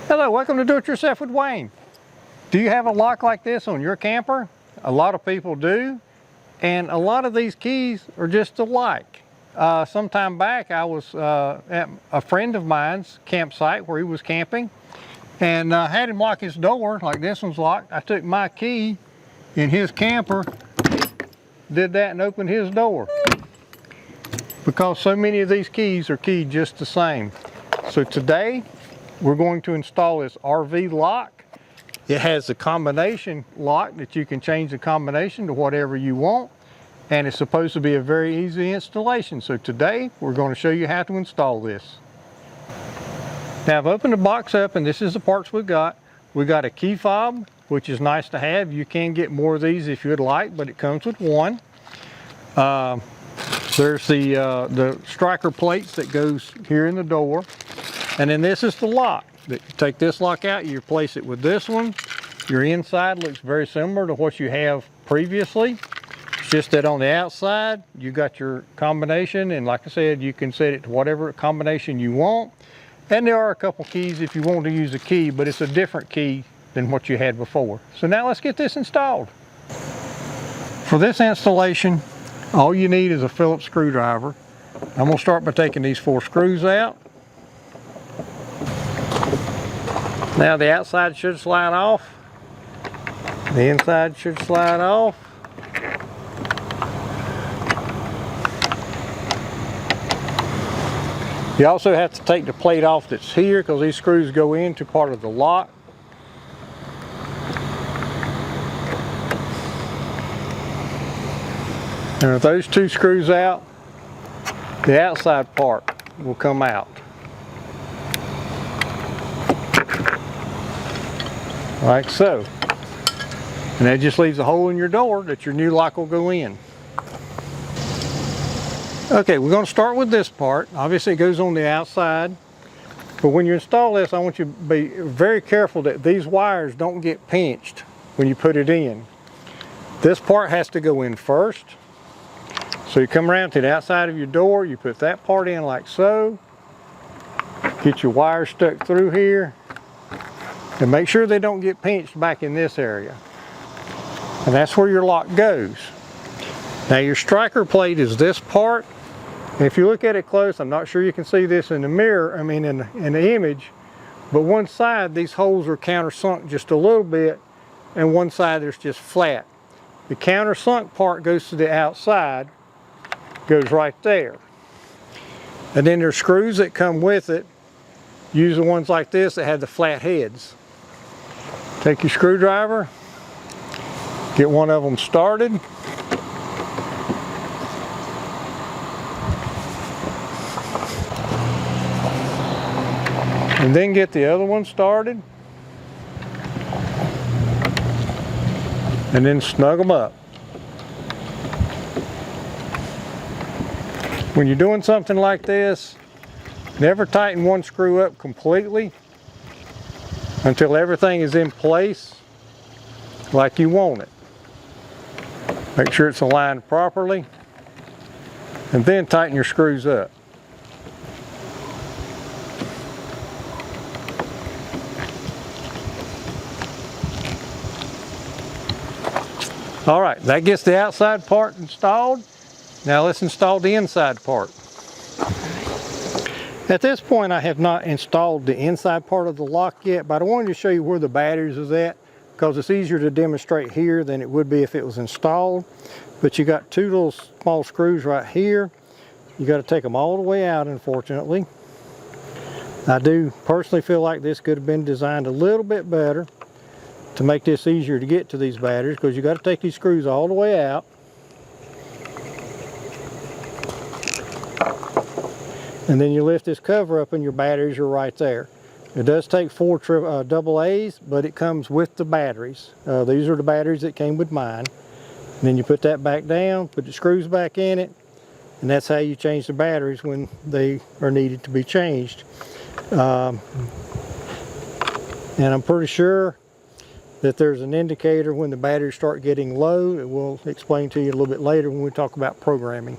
Hello, welcome to Do It Yourself with Wayne. Do you have a lock like this on your camper? A lot of people do, and a lot of these keys are just alike. Some time back I was at a friend of mine's campsite where he was camping, and had him lock his door like this one's locked. I took my key in his camper, did that and opened his door, because so many of these keys are keyed just the same. So today we're going to install this RV lock. It has a combination lock that you can change the combination to whatever you want, and it's supposed to be a very easy installation. So today we're going to show you how to install this. Now I've opened the box up, and this is the parts we've got. We got a key fob, which is nice to have. You can get more of these if you would like, but it comes with one. There's the striker plates that goes here in the door. And then this is the lock. You take this lock out, you replace it with this one. Your inside looks very similar to what you have previously. It's just that on the outside, you got your combination, and like I said, you can set it to whatever combination you want. And there are a couple keys if you want to use a key, but it's a different key than what you had before. So now let's get this installed. For this installation, all you need is a Phillips screwdriver. I'm going to start by taking these 4 screws out. Now the outside should slide off. The inside should slide off. You also have to take the plate off that's here, because these screws go into part of the lock. And with those 2 screws out, the outside part will come out. Like so. And that just leaves a hole in your door that your new lock will go in. Okay, we're going to start with this part. Obviously it goes on the outside, but when you install this, I want you to be very careful that these wires don't get pinched when you put it in. This part has to go in first. So you come around to the outside of your door, you put that part in like so, get your wires stuck through here, and make sure they don't get pinched back in this area. And that's where your lock goes. Now your striker plate is this part. And if you look at it close, I'm not sure you can see this in the mirror, in the image, but one side these holes are countersunk just a little bit, and one side there's just flat. The countersunk part goes to the outside, goes right there. And then there's screws that come with it. Use the ones like this that have the flat heads. Take your screwdriver, get one of them started. And then get the other one started. And then snug them up. When you're doing something like this, never tighten one screw up completely until everything is in place like you want it. Make sure it's aligned properly, and then tighten your screws up. All right, that gets the outside part installed. Now let's install the inside part. At this point, I have not installed the inside part of the lock yet, but I wanted to show you where the batteries is at, because it's easier to demonstrate here than it would be if it was installed. But you got 2 little small screws right here. You got to take them all the way out, unfortunately. I do personally feel like this could have been designed a little bit better to make this easier to get to these batteries, because you got to take these screws all the way out. And then you lift this cover up and your batteries are right there. It does take 4 AA's, but it comes with the batteries. These are the batteries that came with mine. And then you put that back down, put the screws back in it, and that's how you change the batteries when they are needed to be changed. And I'm pretty sure that there's an indicator when the batteries start getting low. It will explain to you a little bit later when we talk about programming.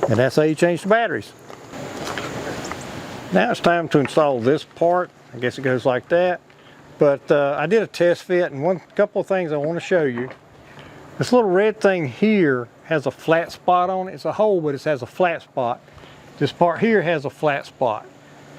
And that's how you change the batteries. Now it's time to install this part. I guess it goes like that. But I did a test fit, and couple of things I want to show you. This little red thing here has a flat spot on it. It's a hole, but it has a flat spot. This part here has a flat spot.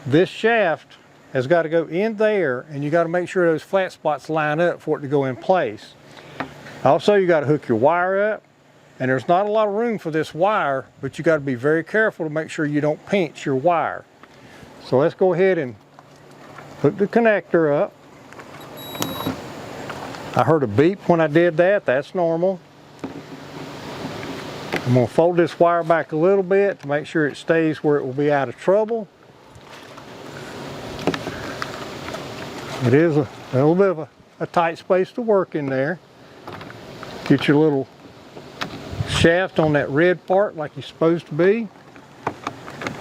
This shaft has got to go in there, and you got to make sure those flat spots line up for it to go in place. Also, you got to hook your wire up, and there's not a lot of room for this wire, but you got to be very careful to make sure you don't pinch your wire. So let's go ahead and hook the connector up. I heard a beep when I did that. That's normal. I'm going to fold this wire back a little bit to make sure it stays where it will be out of trouble. It is a little bit of a tight space to work in there. Get your little shaft on that red part like you're supposed to be.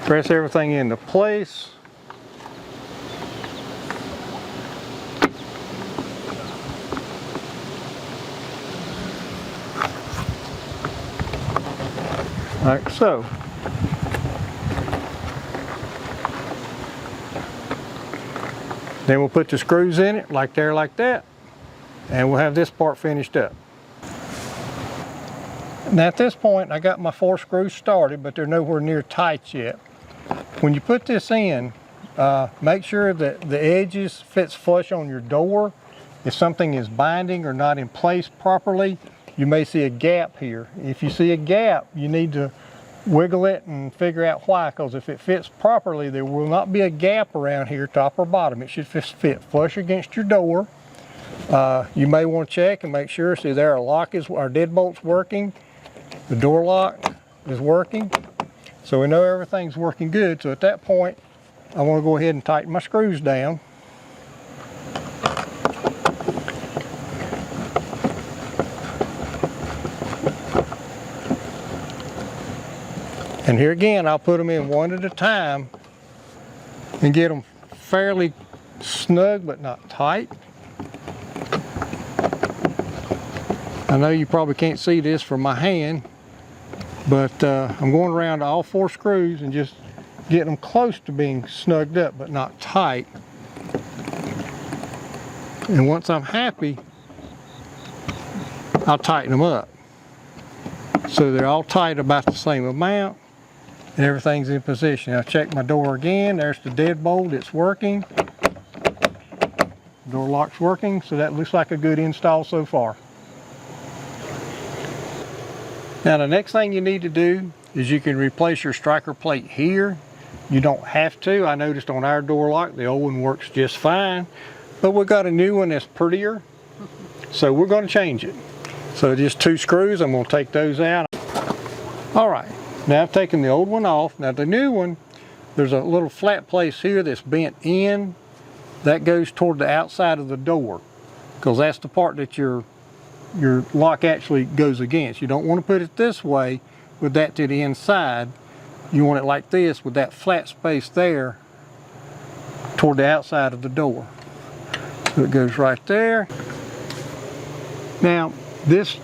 Press everything into place. Like so. Then we'll put the screws in it like that, and we'll have this part finished up. Now at this point I got my 4 screws started, but they're nowhere near tight yet. When you put this in, make sure that the edges fits flush on your door. If something is binding or not in place properly, you may see a gap here. If you see a gap, you need to wiggle it and figure out why, because if it fits properly, there will not be a gap around here, top or bottom. It should fit flush against your door. You may want to check and make sure, see there, our deadbolt's working, the door lock is working, so we know everything's working good. So at that point, I want to go ahead and tighten my screws down. And here again, I'll put them in one at a time and get them fairly snug but not tight. I know you probably can't see this from my hand, but I'm going around all 4 screws and just getting them close to being snugged up but not tight. And once I'm happy, I'll tighten them up. So they're all tight about the same amount. And everything's in position. I'll check my door again. There's the deadbolt, it's working. Door lock's working, so that looks like a good install so far. Now the next thing you need to do is you can replace your striker plate here. You don't have to. I noticed on our door lock, the old one works just fine, but we've got a new one that's prettier, so we're going to change it. So just 2 screws, I'm going to take those out. All right. Now I've taken the old one off. Now the new one, there's a little flat place here that's bent in. That goes toward the outside of the door, because that's the part that your lock actually goes against. You don't want to put it this way with that to the inside. You want it like this with that flat space there toward the outside of the door. So it goes right there. Now this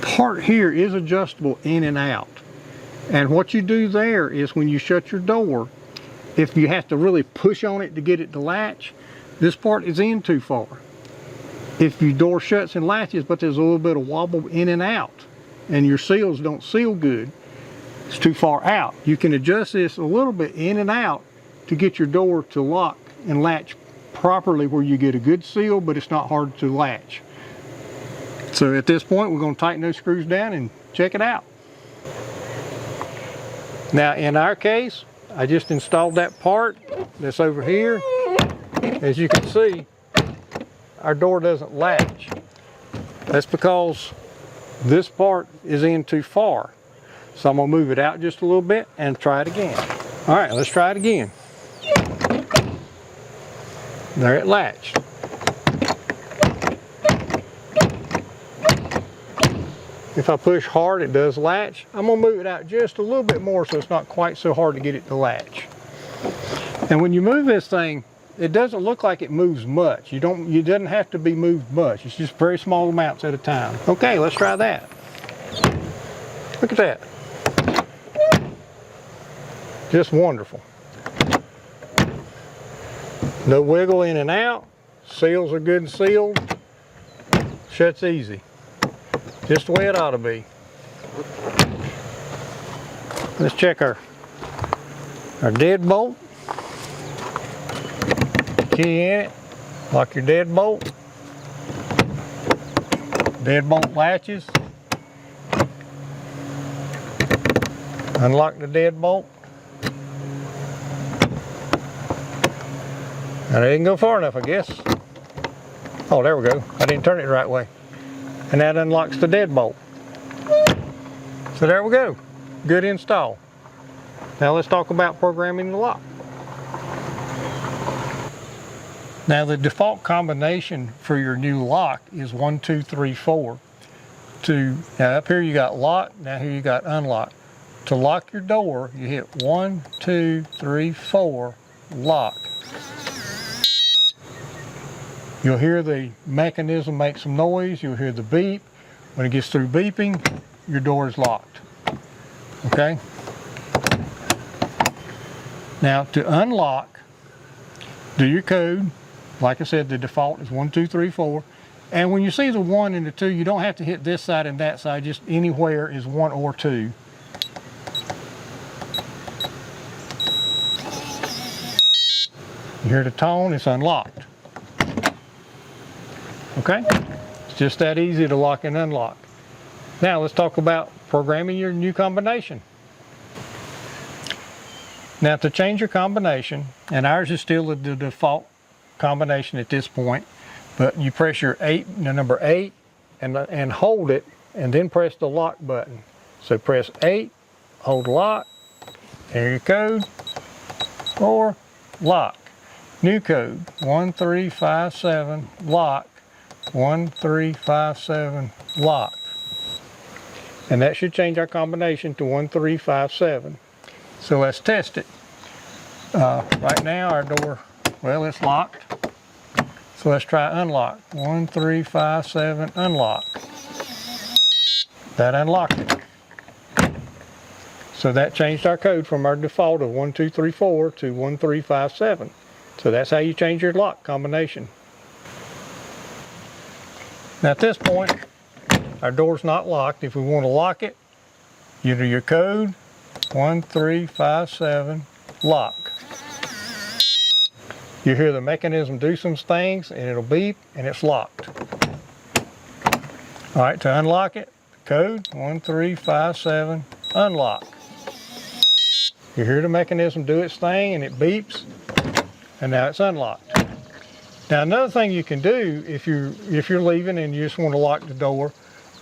part here is adjustable in and out. And what you do there is when you shut your door, if you have to really push on it to get it to latch, this part is in too far. If your door shuts and latches, but there's a little bit of wobble in and out, and your seals don't seal good, it's too far out. You can adjust this a little bit in and out to get your door to lock and latch properly where you get a good seal, but it's not hard to latch. So at this point, we're going to tighten those screws down and check it out. Now in our case, I just installed that part that's over here. As you can see, our door doesn't latch. That's because this part is in too far. So I'm going to move it out just a little bit and try it again. All right, let's try it again. There it latched. If I push hard, it does latch. I'm gonna move it out just a little bit more so it's not quite so hard to get it to latch. And when you move this thing, it doesn't look like it moves much. It doesn't have to be moved much. It's just very small amounts at a time. Okay, let's try that. Look at that. Just wonderful. No wiggle in and out. Seals are good and sealed. Shuts easy. Just the way it ought to be. Let's check our deadbolt. Key in it. Lock your deadbolt. Deadbolt latches. Unlock the deadbolt. Now I didn't go far enough, I guess. Oh, there we go. I didn't turn it the right way. And that unlocks the deadbolt. So there we go. Good install. Now let's talk about programming the lock. Now the default combination for your new lock is 1, 2, 3, 4. Now up here you got lock, now here you got unlock. To lock your door, you hit 1, 2, 3, 4, lock. You'll hear the mechanism make some noise, you'll hear the beep. When it gets through beeping, your door is locked. Okay? Now to unlock, do your code. Like I said, the default is 1, 2, 3, 4. And when you see the 1 and the 2, you don't have to hit this side and that side, just anywhere is 1 or 2. You hear the tone, it's unlocked. Okay? It's just that easy to lock and unlock. Now let's talk about programming your new combination. Now to change your combination, and ours is still the default combination at this point, but you press your number 8 and hold it, and then press the lock button. So press 8, hold lock, enter your code, or lock. New code, 1357, lock, 1357, lock. And that should change our combination to 1357. So let's test it. Right now our door, well, it's locked. So let's try unlock. 1357, unlock. That unlocked it. So that changed our code from our default of 1234 to 1357. So that's how you change your lock combination. Now at this point, our door's not locked. If we want to lock it, you enter your code, 1357, lock. You hear the mechanism do some things and it'll beep and it's locked. All right, to unlock it, code 1357, unlock. You hear the mechanism do its thing and it beeps, and now it's unlocked. Now another thing you can do if you're leaving and you just want to lock the door,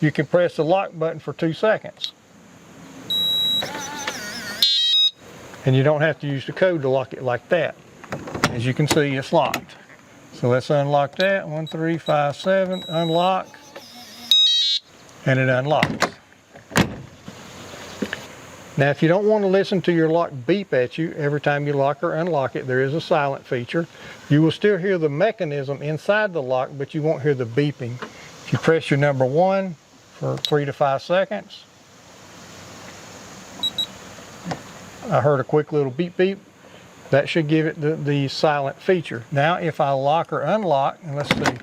you can press the lock button for 2 seconds. And you don't have to use the code to lock it like that. As you can see, it's locked. So let's unlock that, 1357, unlock, and it unlocks. Now if you don't want to listen to your lock beep at you every time you lock or unlock it, there is a silent feature. You will still hear the mechanism inside the lock, but you won't hear the beeping. If you press your number 1 for 3 to 5 seconds, I heard a quick little beep beep. That should give it the silent feature. Now if I lock or unlock, and let's see,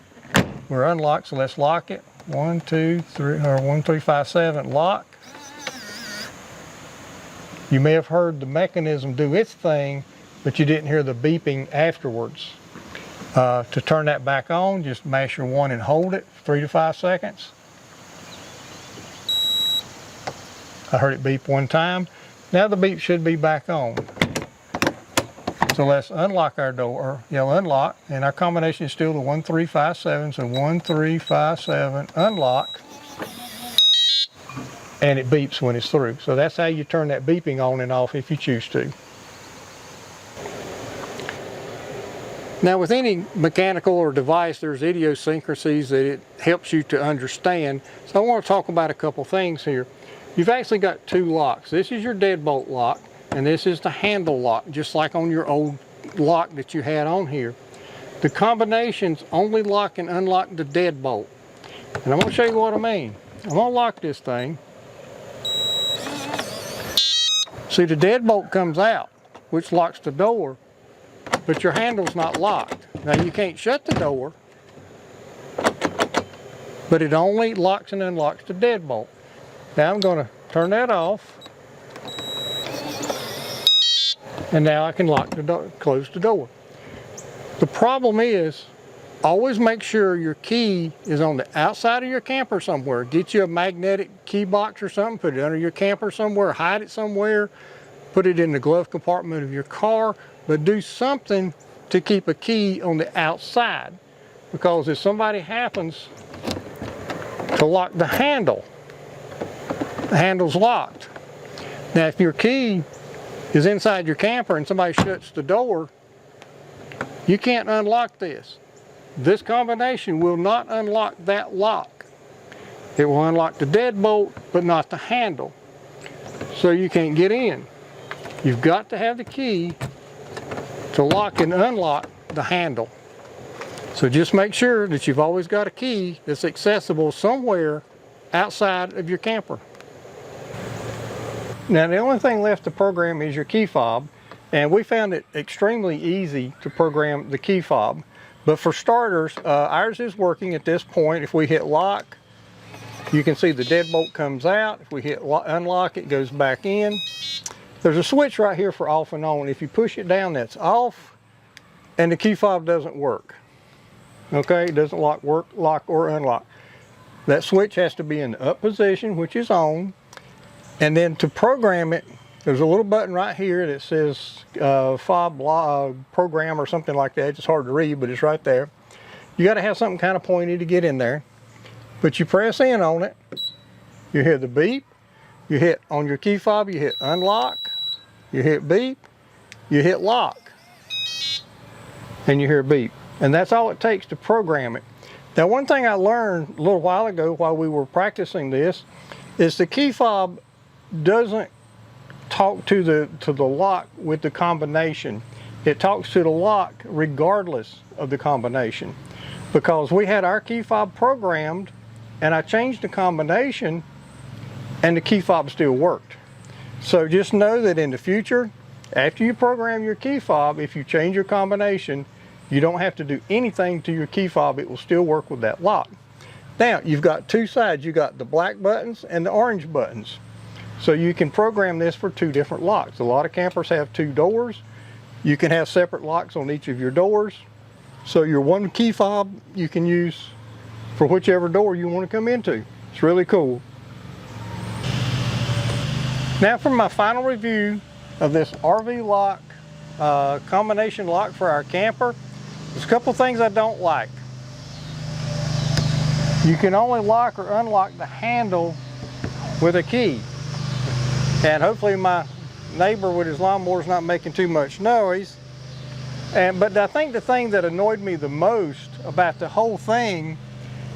we're unlocked, so let's lock it. 1, 2, 3, or 1357, lock. You may have heard the mechanism do its thing, but you didn't hear the beeping afterwards. To turn that back on, just mash your 1 and hold it 3 to 5 seconds. I heard it beep 1 time. Now the beep should be back on. So let's unlock our door, unlock, and our combination is still the 1357, so 1357, unlock, and it beeps when it's through. So that's how you turn that beeping on and off if you choose to. Now with any mechanical or device, there's idiosyncrasies that it helps you to understand. So I want to talk about a couple things here. You've actually got 2 locks. This is your deadbolt lock, and this is the handle lock, just like on your old lock that you had on here. The combinations only lock and unlock the deadbolt. And I'm going to show you what I mean. I'm going to lock this thing. See, the deadbolt comes out. which locks the door, but your handle's not locked. Now you can't shut the door, but it only locks and unlocks the deadbolt. Now I'm going to turn that off, and now I can lock the door, close the door. The problem is, always make sure your key is on the outside of your camper somewhere. Get you a magnetic key box or something, put it under your camper somewhere, hide it somewhere, put it in the glove compartment of your car, but do something to keep a key on the outside, because if somebody happens to lock the handle's locked. Now if your key is inside your camper and somebody shuts the door, you can't unlock this. This combination will not unlock that lock. It will unlock the deadbolt, but not the handle. So you can't get in. You've got to have the key to lock and unlock the handle. So just make sure that you've always got a key that's accessible somewhere outside of your camper. Now the only thing left to program is your key fob, and we found it extremely easy to program the key fob. But for starters, ours is working at this point. If we hit lock, you can see the deadbolt comes out. If we hit unlock, it goes back in. There's a switch right here for off and on. If you push it down, that's off, and the key fob doesn't work. Okay, it doesn't lock or unlock. That switch has to be in the up position, which is on. And then to program it, there's a little button right here that says fob program or something like that. It's hard to read, but it's right there. You got to have something kind of pointy to get in there. But you press in on it, you hear the beep, you hit on your key fob, you hit unlock, you hit beep, you hit lock, and you hear beep. And that's all it takes to program it. Now one thing I learned a little while ago while we were practicing this is the key fob doesn't talk to the lock with the combination. It talks to the lock regardless of the combination, because we had our key fob programmed and I changed the combination and the key fob still worked. So just know that in the future, after you program your key fob, if you change your combination, you don't have to do anything to your key fob. It will still work with that lock. Now you've got two sides. You got the black buttons and the orange buttons. So you can program this for two different locks. A lot of campers have two doors. You can have separate locks on each of your doors. So your one key fob you can use for whichever door you want to come into. It's really cool. Now for my final review of this RV lock, combination lock for our camper. There's a couple things I don't like. You can only lock or unlock the handle with a key. And hopefully my neighbor with his lawnmower is not making too much noise. But I think the thing that annoyed me the most about the whole thing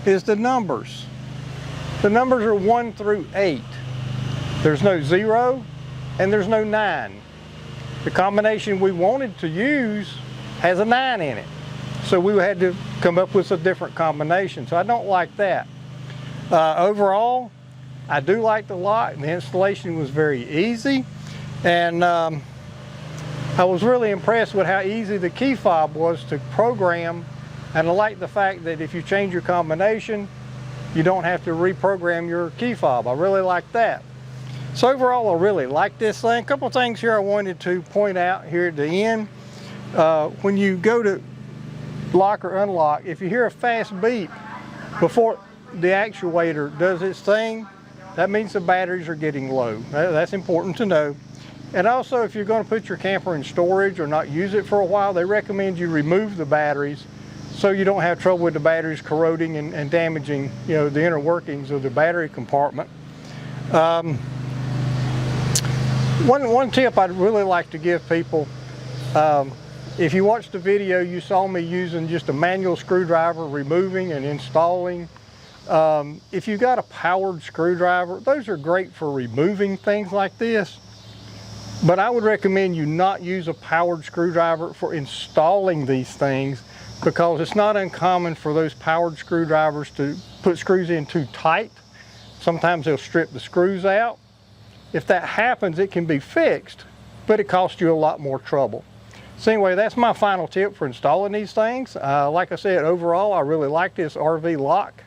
is the numbers. The numbers are 1 through 8. There's no 0 and there's no 9. The combination we wanted to use has a 9 in it. So we had to come up with a different combination. So I don't like that. Overall, I do like the lock. The installation was very easy. And I was really impressed with how easy the key fob was to program. And I like the fact that if you change your combination, you don't have to reprogram your key fob. I really like that. So overall, I really like this thing. A couple things here I wanted to point out here at the end. When you go to lock or unlock, if you hear a fast beep before the actuator does its thing, that means the batteries are getting low. That's important to know. And also, if you're going to put your camper in storage or not use it for a while, they recommend you remove the batteries so you don't have trouble with the batteries corroding and damaging, the inner workings of the battery compartment. One tip I'd really like to give people, if you watched the video, you saw me using just a manual screwdriver, removing and installing. If you've got a powered screwdriver, those are great for removing things like this. But I would recommend you not use a powered screwdriver for installing these things, because it's not uncommon for those powered screwdrivers to put screws in too tight. Sometimes they'll strip the screws out. If that happens, it can be fixed, but it costs you a lot more trouble. So anyway, that's my final tip for installing these things. Like I said, overall, I really like this RV lock,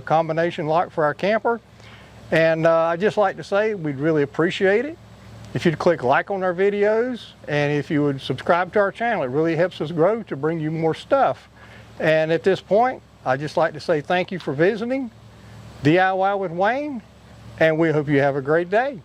combination lock for our camper. And I'd just like to say we'd really appreciate it if you'd click like on our videos, and if you would subscribe to our channel. It really helps us grow to bring you more stuff. And at this point, I'd just like to say thank you for visiting DIY with Wayne, and we hope you have a great day.